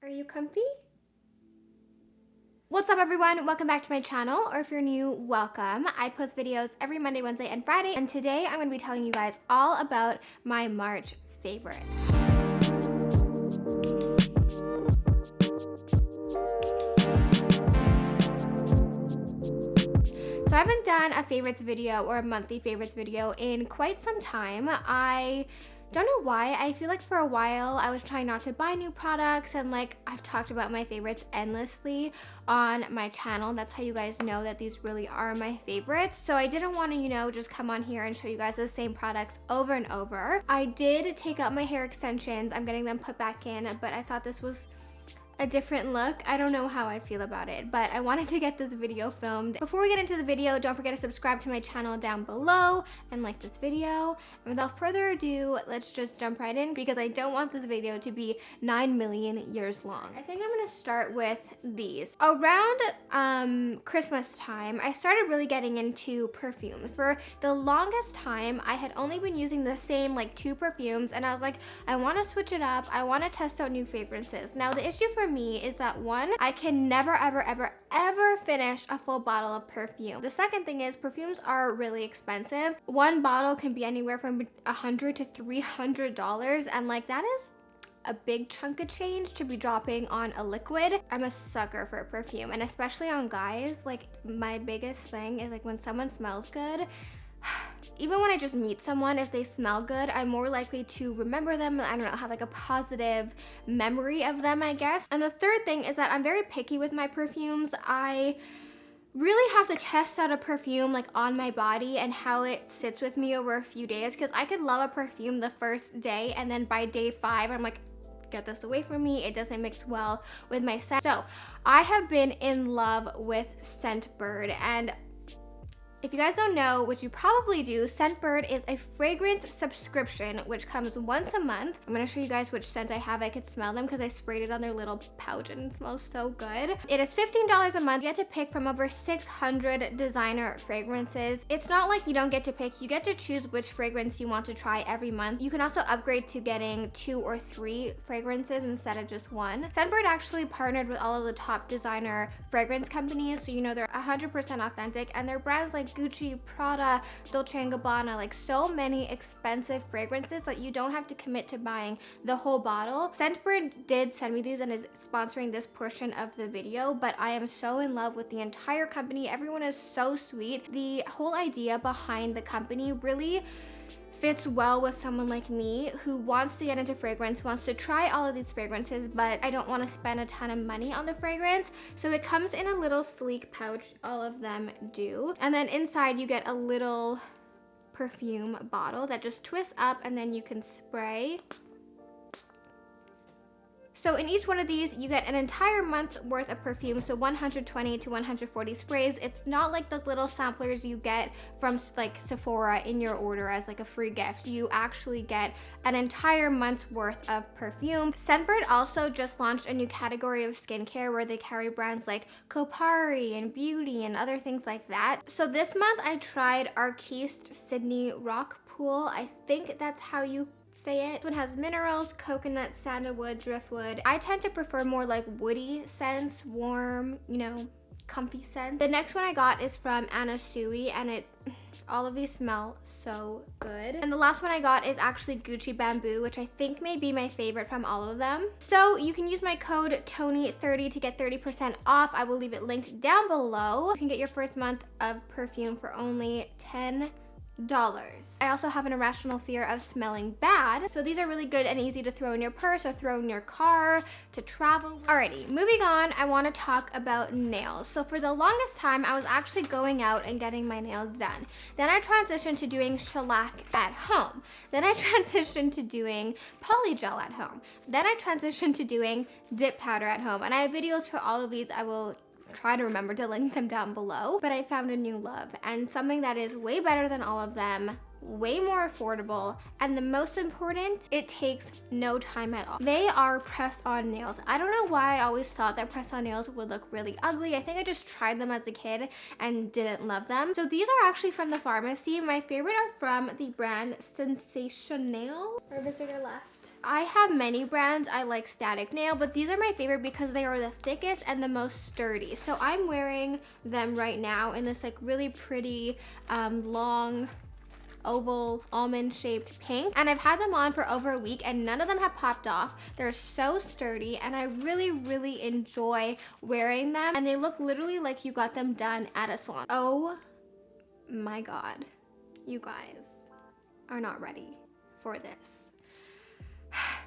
Are you comfy? What's up everyone? Welcome back to my channel, or if you're new, welcome. I post videos every Monday, Wednesday, and Friday, and today I'm going to be telling you guys all about my March favorites. So I haven't done a favorites video or a monthly favorites video in quite some time. I don't know why. I feel like for a while I was trying not to buy new products, and like I've talked about my favorites endlessly on my channel. That's how you guys know that these really are my favorites. So I didn't want to, just come on here and show you guys the same products over and over. I did take out my hair extensions. I'm getting them put back in, but I thought this was a different look. I don't know how I feel about it, but I wanted to get this video filmed. Before we get into the video, don't forget to subscribe to my channel down below and like this video. And without further ado, let's just jump right in because I don't want this video to be 9 million years long. I think I'm gonna start with these. Around Christmas time, I started really getting into perfumes. For the longest time, I had only been using the same like 2 perfumes, and I was like, I want to switch it up. I want to test out new fragrances. Now the issue for me is that one, I can never ever finish a full bottle of perfume. The second thing is perfumes are really expensive. One bottle can be anywhere from $100 to $300, and like that is a big chunk of change to be dropping on a liquid. I'm a sucker for a perfume, and especially on guys. Like my biggest thing is like when someone smells good, even when I just meet someone, if they smell good, I'm more likely to remember them. I don't know, have like a positive memory of them, I guess. And the third thing is that I'm very picky with my perfumes. I really have to test out a perfume like on my body and how it sits with me over a few days, because I could love a perfume the first day and then by day 5 I'm like, get this away from me, it doesn't mix well with my scent. So I have been in love with Scentbird, and if you guys don't know, which you probably do, Scentbird is a fragrance subscription which comes once a month. I'm gonna show you guys which scent I have. I could smell them because I sprayed it on their little pouch and it smells so good. It is $15 a month. You get to pick from over 600 designer fragrances. It's not like you don't get to pick, you get to choose which fragrance you want to try every month. You can also upgrade to getting 2 or 3 fragrances instead of just 1. Scentbird actually partnered with all of the top designer fragrance companies, so they're 100% authentic, and their brands like Gucci, Prada, Dolce & Gabbana, like so many expensive fragrances that you don't have to commit to buying the whole bottle. Scentbird did send me these and is sponsoring this portion of the video, but I am so in love with the entire company. Everyone is so sweet. The whole idea behind the company really fits well with someone like me who wants to get into fragrance, wants to try all of these fragrances, but I don't want to spend a ton of money on the fragrance. So it comes in a little sleek pouch, all of them do. And then inside you get a little perfume bottle that just twists up and then you can spray. So in each one of these, you get an entire month's worth of perfume, so 120 to 140 sprays. It's not like those little samplers you get from like Sephora in your order as like a free gift. You actually get an entire month's worth of perfume. Scentbird also just launched a new category of skincare where they carry brands like Kopari and Beauty and other things like that. So this month I tried Arquiste Sydney Rock Pool. I think that's how you say it. This one has minerals, coconut, sandalwood, driftwood. I tend to prefer more like woody scents, warm, comfy scents. The next one I got is from Anna Sui, and all of these smell so good. And the last one I got is actually Gucci Bamboo, which I think may be my favorite from all of them. So you can use my code TONY30 to get 30% off. I will leave it linked down below. You can get your first month of perfume for only $10. I also have an irrational fear of smelling bad, so these are really good and easy to throw in your purse or throw in your car to travel. Alrighty, moving on, I want to talk about nails. So for the longest time, I was actually going out and getting my nails done. Then I transitioned to doing shellac at home. Then I transitioned to doing polygel at home. Then I transitioned to doing dip powder at home, and I have videos for all of these. I will try to remember to link them down below, but I found a new love and something that is way better than all of them, way more affordable, and the most important, it takes no time at all. They are press-on nails. I don't know why I always thought that press-on nails would look really ugly. I think I just tried them as a kid and didn't love them. So these are actually from the pharmacy. My favorite are from the brand Sensational. Or is it left? I have many brands. I like Static Nail, but these are my favorite because they are the thickest and the most sturdy. So I'm wearing them right now in this like really pretty long oval almond shaped pink, and I've had them on for over a week and none of them have popped off. They're so sturdy and I really enjoy wearing them, and they look literally like you got them done at a salon. Oh my god, you guys are not ready for this.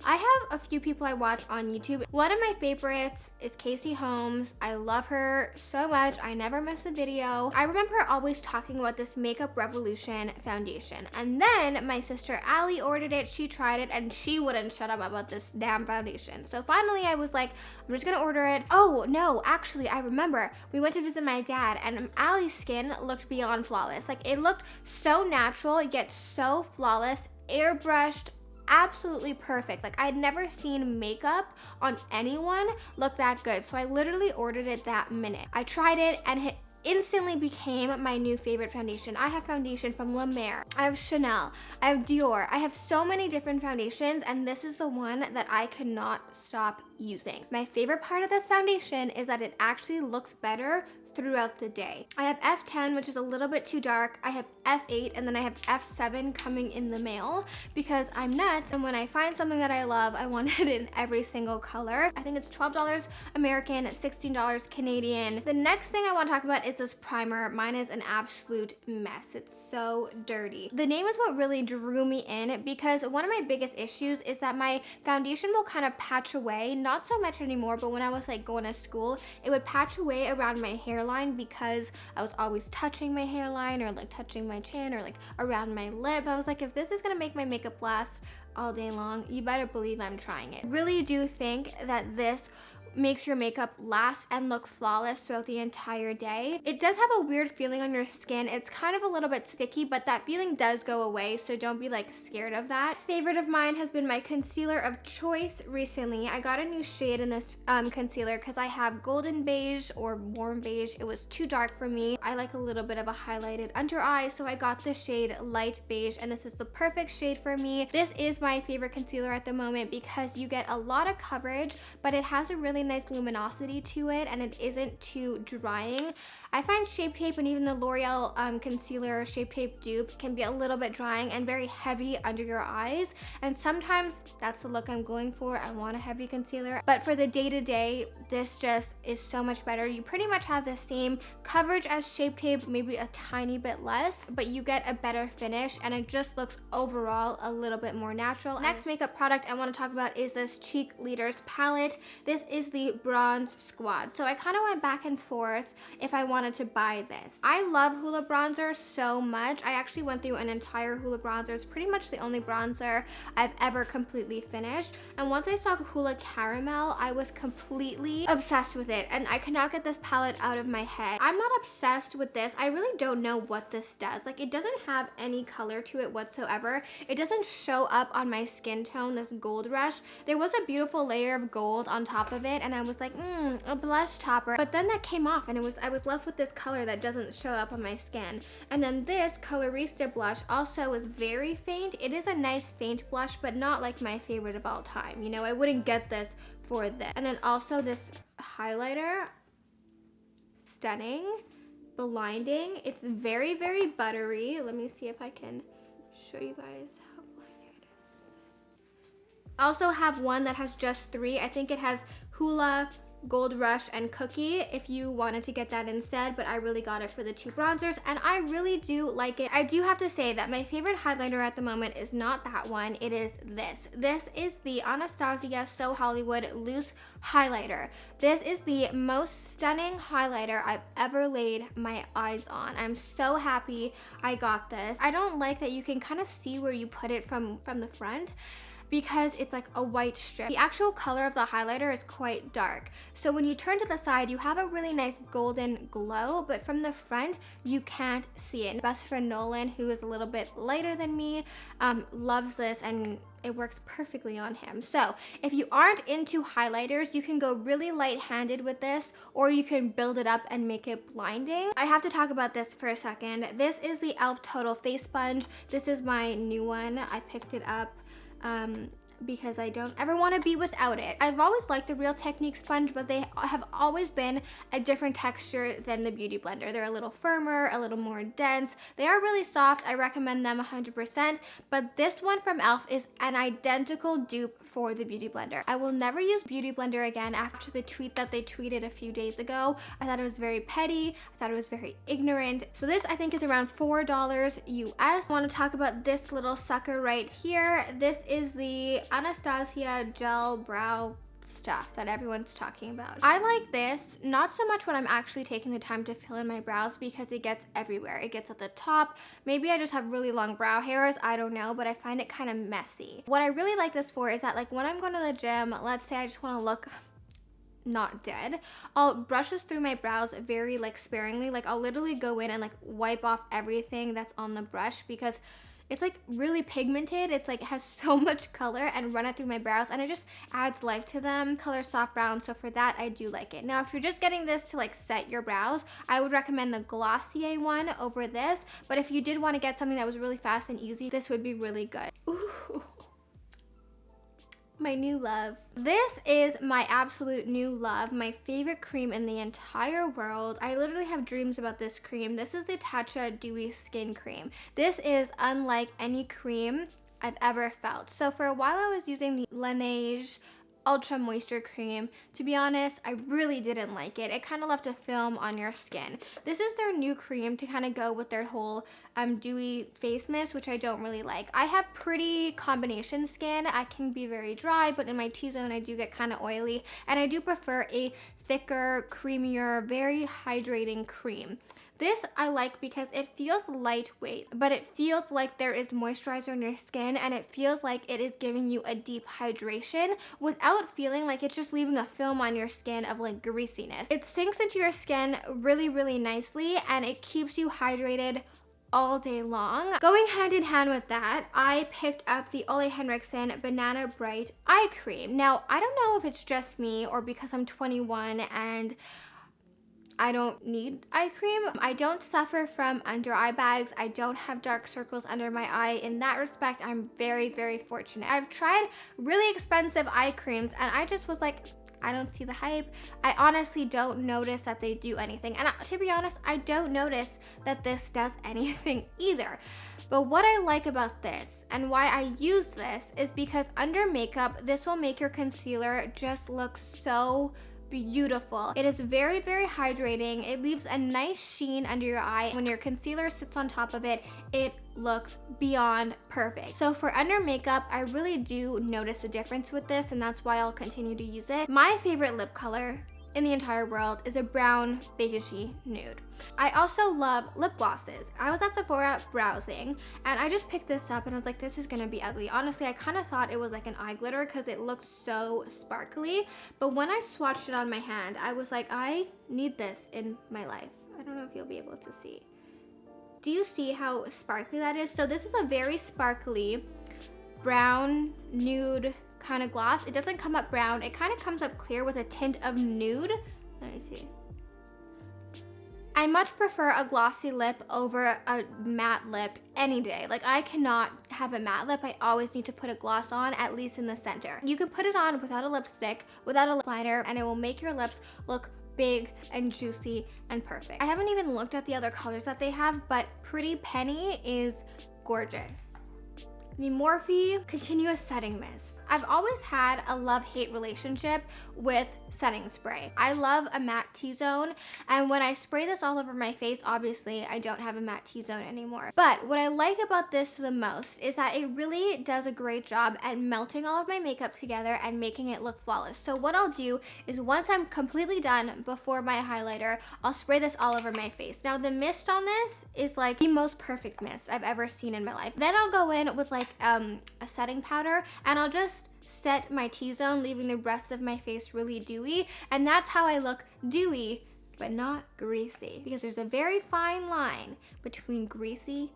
I have a few people I watch on YouTube. One of my favorites is Casey Holmes. I love her so much. I never miss a video. I remember her always talking about this Makeup Revolution foundation. And then my sister Allie ordered it. She tried it and she wouldn't shut up about this damn foundation. So finally I was like, I'm just gonna order it. Oh no, actually I remember we went to visit my dad and Allie's skin looked beyond flawless. Like it looked so natural yet so flawless, airbrushed, absolutely perfect. Like I'd never seen makeup on anyone look that good. So I literally ordered it that minute. I tried it and it instantly became my new favorite foundation. I have foundation from La Mer, I have Chanel, I have Dior, I have so many different foundations, and this is the one that I could not stop using. My favorite part of this foundation is that it actually looks better throughout the day. I have F10, which is a little bit too dark. I have F8, and then I have F7 coming in the mail because I'm nuts, and when I find something that I love, I want it in every single color. I think it's $12 American, $16 Canadian. The next thing I want to talk about is this primer. Mine is an absolute mess. It's so dirty. The name is what really drew me in because one of my biggest issues is that my foundation will kind of patch away, not so much anymore, but when I was like going to school, it would patch away around my hairline because I was always touching my hairline or like touching my chin or like around my lip. I was like, if this is gonna make my makeup last all day long, you better believe I'm trying it. Really do think that this makes your makeup last and look flawless throughout the entire day. It does have a weird feeling on your skin. It's kind of a little bit sticky, but that feeling does go away, so don't be like scared of that. Favorite of mine has been my concealer of choice recently. I got a new shade in this concealer because I have golden beige or warm beige. It was too dark for me. I like a little bit of a highlighted under eye, so I got the shade light beige, and this is the perfect shade for me. This is my favorite concealer at the moment because you get a lot of coverage, but it has a really nice luminosity to it and it isn't too drying. I find Shape Tape and even the L'Oreal concealer Shape Tape dupe can be a little bit drying and very heavy under your eyes, and sometimes that's the look I'm going for. I want a heavy concealer, but for the day-to-day, this just is so much better. You pretty much have the same coverage as Shape Tape, maybe a tiny bit less, but you get a better finish and it just looks overall a little bit more natural. Next makeup product I want to talk about is this Cheek Leaders palette. This is the Bronze Squad. So I kind of went back and forth if I wanted to buy this. I love Hoola bronzer so much. I actually went through an entire Hoola bronzer. It's pretty much the only bronzer I've ever completely finished. And once I saw Hoola Caramel, I was completely obsessed with it and I could not get this palette out of my head. I'm not obsessed with this. I really don't know what this does. Like it doesn't have any color to it whatsoever. It doesn't show up on my skin tone, this gold rush. There was a beautiful layer of gold on top of it and I was like, a blush topper. But then that came off and I was left with this color that doesn't show up on my skin. And then this Colorista blush also is very faint. It is a nice faint blush, but not like my favorite of all time. You know, I wouldn't get this for this. And then also this highlighter, stunning, blinding. It's very buttery. Let me see if I can show you guys how blinding it is. Also have one that has just 3. I think it has Hoola, Gold Rush, and Cookie if you wanted to get that instead, but I really got it for the 2 bronzers and I really do like it. I do have to say that my favorite highlighter at the moment is not that one, it is this. This is the Anastasia So Hollywood Loose Highlighter. This is the most stunning highlighter I've ever laid my eyes on. I'm so happy I got this. I don't like that you can kind of see where you put it from the front, because it's like a white strip. The actual color of the highlighter is quite dark. So when you turn to the side, you have a really nice golden glow, but from the front, you can't see it. My best friend Nolan, who is a little bit lighter than me, loves this and it works perfectly on him. So if you aren't into highlighters, you can go really light-handed with this, or you can build it up and make it blinding. I have to talk about this for a second. This is the e.l.f. Total Face Sponge. This is my new one. I picked it up because I don't ever want to be without it. I've always liked the Real Technique sponge, but they have always been a different texture than the Beauty Blender. They're a little firmer, a little more dense. They are really soft. I recommend them 100%, but this one from e.l.f. is an identical dupe for the Beauty Blender. I will never use Beauty Blender again after the tweet that they tweeted a few days ago. I thought it was very petty. I thought it was very ignorant. So this I think is around $4 US. I want to talk about this little sucker right here. This is the Anastasia Gel Brow stuff that everyone's talking about. I like this, not so much when I'm actually taking the time to fill in my brows because it gets everywhere. It gets at the top. Maybe I just have really long brow hairs, I don't know, but I find it kind of messy. What I really like this for is that like when I'm going to the gym, let's say I just want to look not dead, I'll brush this through my brows very like sparingly. Like I'll literally go in and like wipe off everything that's on the brush because it's like really pigmented. It's like has so much color, and run it through my brows and it just adds life to them. Color soft brown, so for that I do like it. Now if you're just getting this to like set your brows, I would recommend the Glossier one over this, but if you did want to get something that was really fast and easy, this would be really good. Ooh. My new love. This is my absolute new love, my favorite cream in the entire world. I literally have dreams about this cream. This is the Tatcha Dewy Skin Cream. This is unlike any cream I've ever felt. So for a while I was using the Laneige Ultra Moisture Cream. To be honest, I really didn't like it. It kind of left a film on your skin. This is their new cream to kind of go with their whole dewy face mist, which I don't really like. I have pretty combination skin. I can be very dry, but in my T-zone I do get kind of oily, and I do prefer a thicker, creamier, very hydrating cream. This I like because it feels lightweight, but it feels like there is moisturizer in your skin, and it feels like it is giving you a deep hydration without feeling like it's just leaving a film on your skin of like greasiness. It sinks into your skin really, really nicely, and it keeps you hydrated all day long. Going hand in hand with that, I picked up the Ole Henriksen Banana Bright Eye Cream. Now, I don't know if it's just me or because I'm 21 and I don't need eye cream. I don't suffer from under eye bags. I don't have dark circles under my eye. In that respect, I'm very, very fortunate. I've tried really expensive eye creams and I just was like, I don't see the hype. I honestly don't notice that they do anything. And to be honest, I don't notice that this does anything either. But what I like about this and why I use this is because under makeup, this will make your concealer just look so beautiful. It is very, very hydrating. It leaves a nice sheen under your eye. When your concealer sits on top of it, it looks beyond perfect. So for under makeup, I really do notice a difference with this, and that's why I'll continue to use it. My favorite lip color in the entire world is a brown beigey nude. I also love lip glosses. I was at Sephora browsing and I just picked this up and I was like, this is gonna be ugly. Honestly, I kind of thought it was like an eye glitter because it looked so sparkly, but when I swatched it on my hand, I was like, I need this in my life. I don't know if you'll be able to see. Do you see how sparkly that is? So this is a very sparkly brown nude kind of gloss. It doesn't come up brown. It kind of comes up clear with a tint of nude. Let me see. I much prefer a glossy lip over a matte lip any day. Like I cannot have a matte lip. I always need to put a gloss on, at least in the center. You can put it on without a lipstick, without a lip liner, and it will make your lips look big and juicy and perfect. I haven't even looked at the other colors that they have, but Pretty Penny is gorgeous. The Morphe Continuous Setting Mist. I've always had a love-hate relationship with setting spray. I love a matte T-zone, and when I spray this all over my face, obviously I don't have a matte T-zone anymore. But what I like about this the most is that it really does a great job at melting all of my makeup together and making it look flawless. So what I'll do is once I'm completely done before my highlighter, I'll spray this all over my face. Now the mist on this is like the most perfect mist I've ever seen in my life. Then I'll go in with like a setting powder and I'll just set my T-zone, leaving the rest of my face really dewy, and that's how I look dewy but not greasy, because there's a very fine line between greasy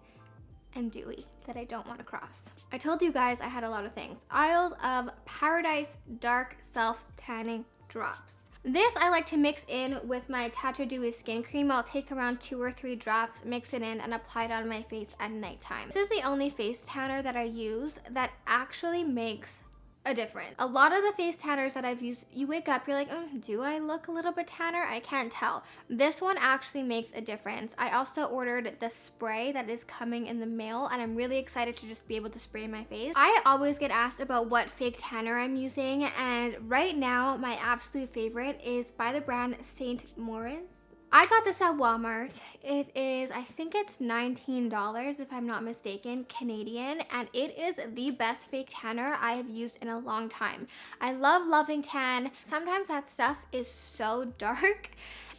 and dewy that I don't want to cross. I told you guys I had a lot of things. Isles of Paradise Dark Self Tanning Drops. This I like to mix in with my Tatcha Dewy Skin Cream. I'll take around 2 or 3 drops, mix it in, and apply it on my face at nighttime. This is the only face tanner that I use that actually makes a difference. A lot of the face tanners that I've used, you wake up, you're like, do I look a little bit tanner? I can't tell. This one actually makes a difference. I also ordered the spray that is coming in the mail, and I'm really excited to just be able to spray my face. I always get asked about what fake tanner I'm using, and right now my absolute favorite is by the brand St. Moritz. I got this at Walmart. It is, I think it's $19 if I'm not mistaken, Canadian, and it is the best fake tanner I have used in a long time. I love Loving Tan. Sometimes that stuff is so dark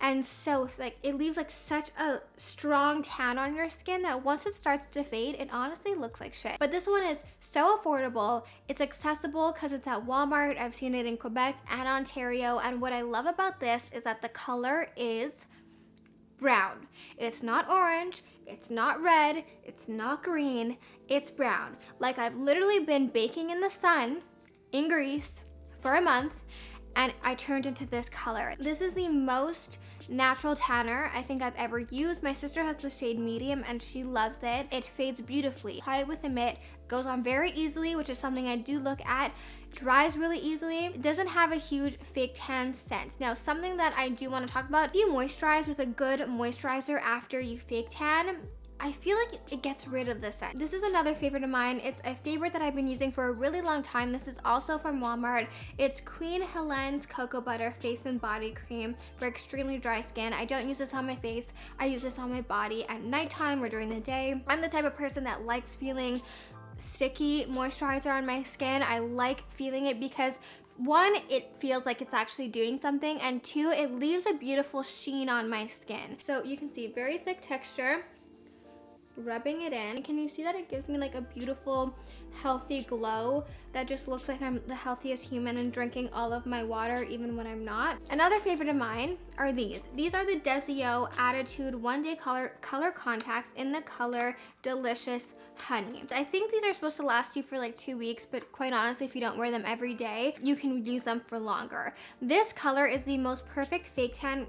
and so like it leaves like such a strong tan on your skin that once it starts to fade, it honestly looks like shit. But this one is so affordable. It's accessible because it's at Walmart. I've seen it in Quebec and Ontario, and what I love about this is that the color is brown. It's not orange, it's not red, it's not green, it's brown. Like I've literally been baking in the sun in Greece for a month and I turned into this color. This is the most natural tanner I think I've ever used. My sister has the shade medium and she loves it. It fades beautifully. Apply it with a mitt, goes on very easily, which is something I do look at. Dries really easily. It doesn't have a huge fake tan scent. Now, something that I do want to talk about, if you moisturize with a good moisturizer after you fake tan, I feel like it gets rid of the scent. This is another favorite of mine. It's a favorite that I've been using for a really long time. This is also from Walmart. It's Queen Helene's Cocoa Butter Face and Body Cream for extremely dry skin. I don't use this on my face. I use this on my body at nighttime or during the day. I'm the type of person that likes feeling sticky moisturizer on my skin. I like feeling it because one, it feels like it's actually doing something, and two, it leaves a beautiful sheen on my skin. So you can see very thick texture. Rubbing it in, can you see that it gives me like a beautiful healthy glow that just looks like I'm the healthiest human and drinking all of my water even when I'm not. Another favorite of mine are these. These are the Desio Attitude One Day Color Contacts in the color Delicious Honey. I think these are supposed to last you for like 2 weeks, but quite honestly, if you don't wear them every day, you can use them for longer. This color is the most perfect fake tan,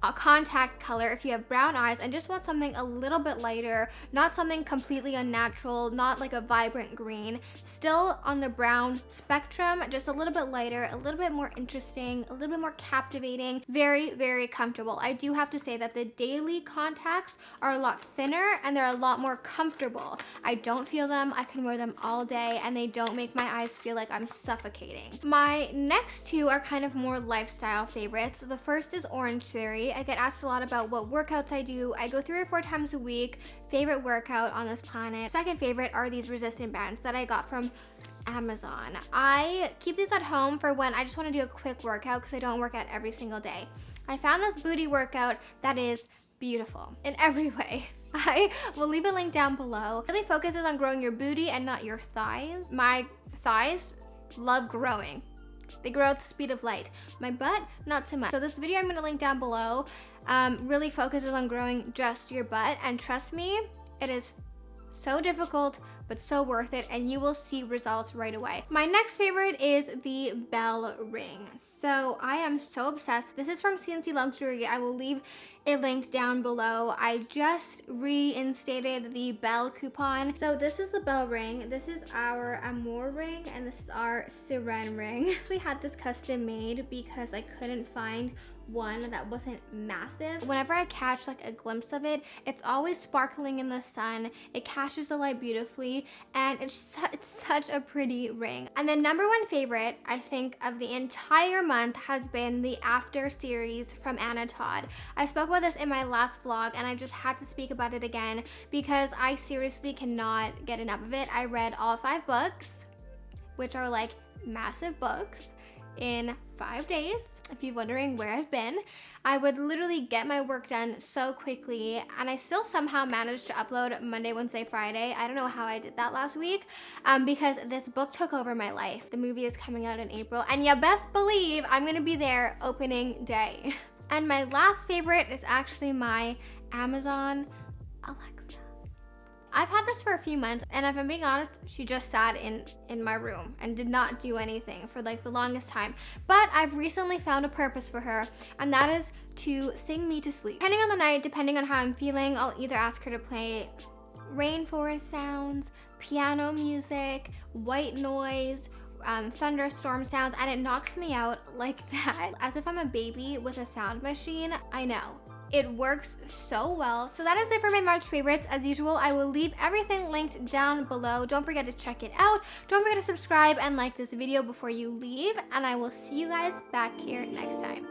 a contact color if you have brown eyes and just want something a little bit lighter, not something completely unnatural, not like a vibrant green, still on the brown spectrum, just a little bit lighter, a little bit more interesting, a little bit more captivating, very, very comfortable. I do have to say that the daily contacts are a lot thinner and they're a lot more comfortable. I don't feel them, I can wear them all day, and they don't make my eyes feel like I'm suffocating. My next two are kind of more lifestyle favorites. The first is Orange Theory. I get asked a lot about what workouts I do. I go 3 or 4 times a week. Favorite workout on this planet. Second favorite are these resistant bands that I got from Amazon. I keep these at home for when I just want to do a quick workout because I don't work out every single day. I found this booty workout that is beautiful in every way. I will leave a link down below. It really focuses on growing your booty and not your thighs. My thighs love growing. They grow at the speed of light. My butt, not so much. So this video I'm going to link down below really focuses on growing just your butt. And trust me, it is so difficult, but so worth it, and you will see results right away. My next favorite is the bell ring. So I am so obsessed. This is from CNC Luxury. I will leave a link down below. I just reinstated the bell coupon. So this is the bell ring. This is our Amour ring, and this is our Siren ring. I actually had this custom made because I couldn't find one that wasn't massive. Whenever I catch like a glimpse of it, it's always sparkling in the sun. It catches the light beautifully, and it's such a pretty ring. And the number one favorite, I think, of the entire month has been the After series from Anna Todd. I spoke about this in my last vlog, and I just had to speak about it again because I seriously cannot get enough of it. I read all 5 books, which are like massive books, in 5 days. If you're wondering where I've been, I would literally get my work done so quickly, and I still somehow managed to upload Monday, Wednesday, Friday. I don't know how I did that last week because this book took over my life. The movie is coming out in April, and you best believe I'm gonna be there opening day. And my last favorite is actually my Amazon Alexa. I've had this for a few months, and if I'm being honest, she just sat in my room and did not do anything for like the longest time. But I've recently found a purpose for her, and that is to sing me to sleep. Depending on the night, depending on how I'm feeling, I'll either ask her to play rainforest sounds, piano music, white noise, thunderstorm sounds, and it knocks me out like that, as if I'm a baby with a sound machine. I know. It works so well. So that is it for my March favorites. As usual, I will leave everything linked down below. Don't forget to check it out. Don't forget to subscribe and like this video before you leave, and I will see you guys back here next time.